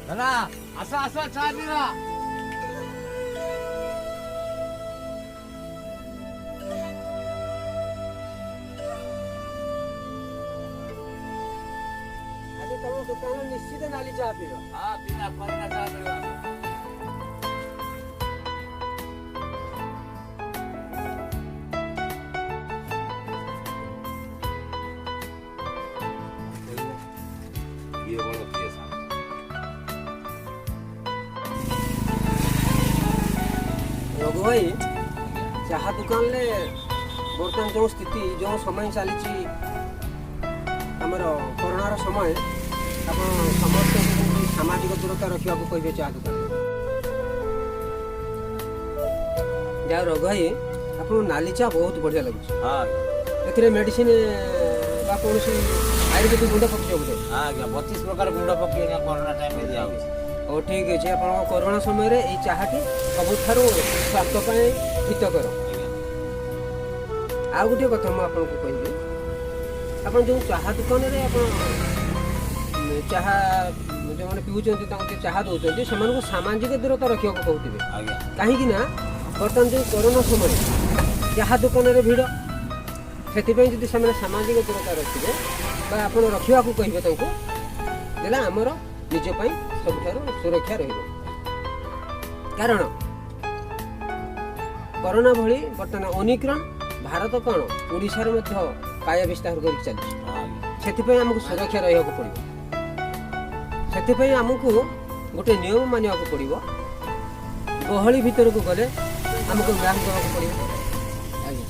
दादा असा असा चहा पिरा ଆଜି ତମ ଦୋକାନ ନିଶ୍ଚିତ ନାଲି ଚା ପିଇବ। हाँ बिना पन्ना चहा पिरा ये बोलो किए साहब ରଘୁ ଭାଇ ଚାହା ଦୋକାନରେ ବର୍ତ୍ତମାନ ଯେଉଁ ସ୍ଥିତି ଯେଉଁ ସମୟ ଚାଲିଛି ଆମର କରୋନାର ସମୟ ଆପଣ ସମସ୍ତଙ୍କୁ କେମିତି ସାମାଜିକ ଦୂରତା ରଖିବାକୁ କହିବେ ଚାହା ଦୋକାନରେ। ଯାହା ରଘୁ ଭାଇ ଆପଣଙ୍କୁ ନାଲି ଚା ବହୁତ ବଢ଼ିଆ ଲାଗୁଛି। हाँ ଏଥିରେ ମେଡ଼ିସିନ ବା କୌଣସି ଆୟୁର୍ବେଦିକ ଗୁଣ୍ଡ ପକାଇଛ ବୋଧେ? हाँ क्या 32 प्रकार गुंडा पकी कोरोना टाइम में दिया हुआ ହଉ ଠିକ୍ ଅଛି ଆପଣଙ୍କ କରୋନା ସମୟରେ ଏଇ ଚାହାଟି ସବୁଠାରୁ ସ୍ୱାସ୍ଥ୍ୟ ପାଇଁ ହିତକର। ଆଉ ଗୋଟିଏ କଥା ମୁଁ ଆପଣଙ୍କୁ କହିବି ଆପଣ ଯେଉଁ ଚାହା ଦୋକାନରେ ଆପଣ ଚାହା ଯେଉଁମାନେ ପିଉଛନ୍ତି ତାଙ୍କୁ ଯେଉଁ ଚାହା ଦେଉଛନ୍ତି ସେମାନଙ୍କୁ ସାମାଜିକ ଦୂରତା ରଖିବାକୁ କହୁଥିବେ। आज्ञा କାହିଁକି ନା ବର୍ତ୍ତମାନ ଯେଉଁ କରୋନା ସମୟରେ ଚାହା ଦୋକାନରେ ଭିଡ଼ ସେଥିପାଇଁ ଯଦି ସେମାନେ ସାମାଜିକ ଦୂରତା ରଖିବେ ବା ଆପଣ ରଖିବାକୁ କହିବେ ତାଙ୍କୁ ତାହେଲେ ଆମର ନିଜ ପାଇଁ ସବୁଠାରୁ ସୁରକ୍ଷା ରହିବ। କାରଣ କରୋନା ଭଳି ବର୍ତ୍ତମାନ ଓମିକ୍ରନ୍ ଭାରତ କ'ଣ ଓଡ଼ିଶାରେ ମଧ୍ୟ କାୟା ବିସ୍ତାର କରିକି ଚାଲିଛି। ସେଥିପାଇଁ ଆମକୁ ସୁରକ୍ଷା ରହିବାକୁ ପଡ଼ିବ। ସେଥିପାଇଁ ଆମକୁ ଗୋଟେ ନିୟମ ମାନିବାକୁ ପଡ଼ିବ। ଗହଳି ଭିତରକୁ ଗଲେ ଆମକୁ ମାସ୍କ ଦେବାକୁ ପଡ଼ିବ,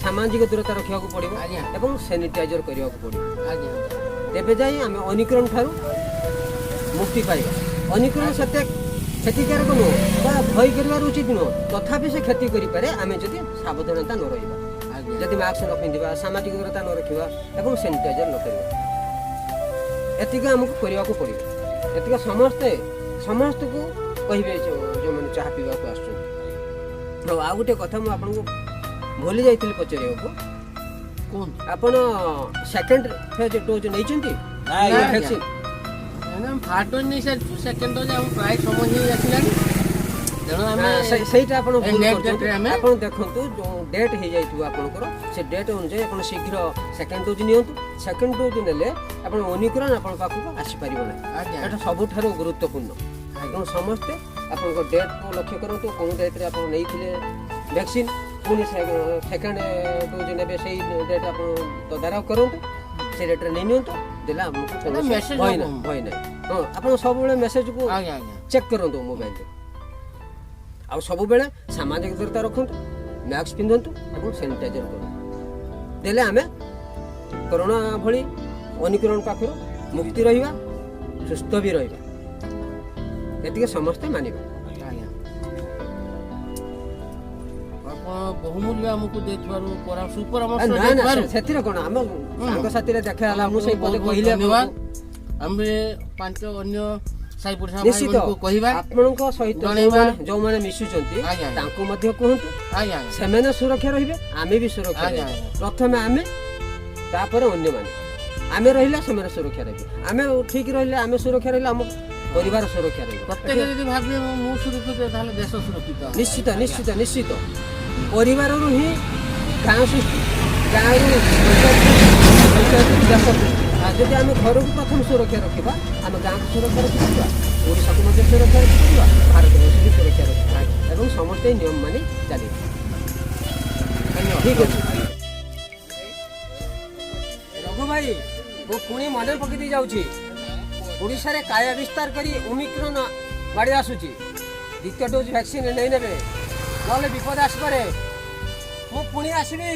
ସାମାଜିକ ଦୂରତା ରଖିବାକୁ ପଡ଼ିବ ଏବଂ ସାନିଟାଇଜର କରିବାକୁ ପଡ଼ିବ। ତେବେ ଯାଇ ଆମେ ଓମିକ୍ରନ୍ ଠାରୁ ମୁକ୍ତି ପାଇବା। ଓମିକ୍ରନ୍ ସେତେ କ୍ଷତିକାରକ ନୁହଁ ବା ଭୟ କରିବାର ଉଚିତ ନୁହଁ, ତଥାପି ସେ କ୍ଷତି କରିପାରେ ଆମେ ଯଦି ସାବଧାନତା ନ ରହିବା, ଯଦି ମାସ୍କ ନ ପିନ୍ଧିବା, ସାମାଜିକ ଦୂରତା ନ ରଖିବା ଏବଂ ସାନିଟାଇଜର ନ କରିବା। ଏତିକି ଆମକୁ କରିବାକୁ ପଡ଼ିବ। ଏତିକି ସମସ୍ତଙ୍କୁ କହିବେ ଯେଉଁମାନେ ଚାହା ପିଇବାକୁ ଆସୁଛନ୍ତି। ଆଉ ଆଉ ଗୋଟେ କଥା ମୁଁ ଆପଣଙ୍କୁ ଭୁଲି ଯାଇଥିଲି ପଚାରିବାକୁ, ଆପଣ ସେକେଣ୍ଡ ଫେଜ୍ ଡୋଜ୍ ନେଇଛନ୍ତି ଭ୍ୟାକ୍ସିନ୍? ଫାର୍ଷ୍ଟ ଡୋଜ୍ ନେଇ ସାରିଛୁ, ସେକେଣ୍ଡ ଡୋଜ୍ ଆମ ପ୍ରାୟ ସମୟ ହେଇ ଆସିଲାଣି। ତେଣୁ ଆମେ ସେଇଟା ଆପଣ ଭୁଲ ନେଟ୍ କରୁଛନ୍ତି। ଡେଟ୍ରେ ଆମେ ଆପଣ ଦେଖନ୍ତୁ ଯେଉଁ ଡେଟ୍ ହେଇଯାଇଥିବ ଆପଣଙ୍କର ସେ ଡେଟ୍ ଅନୁଯାୟୀ ଆପଣ ଶୀଘ୍ର ସେକେଣ୍ଡ ଡୋଜ୍ ନିଅନ୍ତୁ। ସେକେଣ୍ଡ ଡୋଜ୍ ନେଲେ ଆପଣ ଓମିକ୍ରନ୍ ଆପଣଙ୍କ ପାଖକୁ ଆସିପାରିବ ନାହିଁ। ଆଜ୍ଞା ଏଇଟା ସବୁଠାରୁ ଗୁରୁତ୍ୱପୂର୍ଣ୍ଣ। ତେଣୁ ସମସ୍ତେ ଆପଣଙ୍କ ଡେଟ୍କୁ ଲକ୍ଷ୍ୟ କରନ୍ତୁ, କେଉଁ ଡେଟ୍ରେ ଆପଣ ନେଇଥିଲେ ଭ୍ୟାକ୍ସିନ୍, ପୁଣି ସେକେଣ୍ଡ ଡୋଜ୍ ନେବେ ସେଇ ଡେଟ୍ ଆପଣ ତଦାରଖ କରନ୍ତୁ, ସେ ଡେଟ୍ରେ ନେଇ ନିଅନ୍ତୁ। ଦେଲେ ଆମକୁ କୌଣସି message ଭୟ ହବ। ନାହିଁ, ଭୟ ନାହିଁ। ହଁ ଆପଣ ସବୁବେଳେ ମେସେଜକୁ ଆଜ୍ଞା ଆଜ୍ଞା ଚେକ୍ କରନ୍ତୁ ମୋବାଇଲରେ। ଆଉ ସବୁବେଳେ ସାମାଜିକ ଦୂରତା ରଖନ୍ତୁ, ମାସ୍କ ପିନ୍ଧନ୍ତୁ ଏବଂ ସାନିଟାଇଜର କରନ୍ତୁ। ଦେଲେ ଆମେ କରୋନା ଭଳି ଓମିକ୍ରନ୍ ପାଖରୁ ମୁକ୍ତି ରହିବା, ସୁସ୍ଥ ବି ରହିବା। ଏତିକି ସମସ୍ତେ ମାନିବା। ଆଜ୍ଞା ଆପଣ ବହୁମୂଲ୍ୟ ଆମକୁ ଦେଇଥିବାରୁ ସୁପରାମର୍ଶ ନା ନା ଦେଇଥିବାରୁ ସେଥିରେ କ'ଣ ଆମ ସାଙ୍ଗସାଥିରେ ଦେଖା ହେଲା, ମୁଁ ସେଇ ପଦେ କହିଲି ଧନ୍ୟବାଦ। ଆପଣଙ୍କୁ। ଆମେ 5 ଅନ୍ୟ ସାହି ପଡ଼ିଶା ନିଶ୍ଚିତ ଭାଇମାନଙ୍କୁ କହିବା। ଆପଣଙ୍କ ସହିତ ଜଣେଇବା। ଯେଉଁମାନେ ମିଶୁଛନ୍ତି ଆଜ୍ଞା। ତାଙ୍କୁ ମଧ୍ୟ କୁହନ୍ତୁ, ଆଜ୍ଞା ସେମାନେ ସୁରକ୍ଷା ରହିବେ, ଆମେ ବି ସୁରକ୍ଷା ଆଜ୍ଞା, ରହିବା। ଆଜ୍ଞା। ପ୍ରଥମେ ଆମେ, ତାପରେ ଅନ୍ୟମାନେ। ଆମେ ରହିଲେ ସେମାନେ ସୁରକ୍ଷା ରହିବେ। ଆମେ ଠିକ୍ ରହିଲେ, ଆମେ ସୁରକ୍ଷା ରହିଲେ ଆମ ପରିବାର ସୁରକ୍ଷା ରହିବ। ପ୍ରତ୍ୟେକ ଯଦି ଭାବିବେ ମୁଁ ସୁରକ୍ଷିତ ତାହେଲେ ଦେଶ ସୁରକ୍ଷିତ ହେବ। ନିଶ୍ଚିତ ନିଶ୍ଚିତ ନିଶ୍ଚିତ ପରିବାରରୁ ହିଁ ଗାଁ ସୃଷ୍ଟି, ଗାଁରୁ ପଞ୍ଚାୟତରୁ ଦେଶ ସୃଷ୍ଟି। ଆଉ ଯଦି ଆମେ ଘରକୁ ପ୍ରଥମେ ସୁରକ୍ଷା ରଖିବା, ଆମେ ଗାଁକୁ ସୁରକ୍ଷା ରଖିପାରିବା, ଓଡ଼ିଶାକୁ ମଧ୍ୟ ସୁରକ୍ଷା ରଖିପାରିବା, ଭାରତବର୍ଷ ବି ସୁରକ୍ଷା ରଖିପାରିବା ଏବଂ ସମସ୍ତେ ନିୟମ ମାନି ଚାଲିବା। ଠିକ୍ ଅଛି ରଘୁ ଭାଇ, ମୁଁ ପୁଣି ମନେ ପକେଇ ଦେଇ ଯାଉଛି, ଓଡ଼ିଶାରେ କାୟା ବିସ୍ତାର କରି ଓମିକ୍ରନ୍ ମାଡ଼ି ଆସୁଛି। ଦ୍ୱିତୀୟ ଡୋଜ୍ ଭ୍ୟାକ୍ସିନ୍ ନେଇ ନେବେ, ନହେଲେ ବିପଦ ଆସିପାରେ। ମୁଁ ପୁଣି ଆସିବି।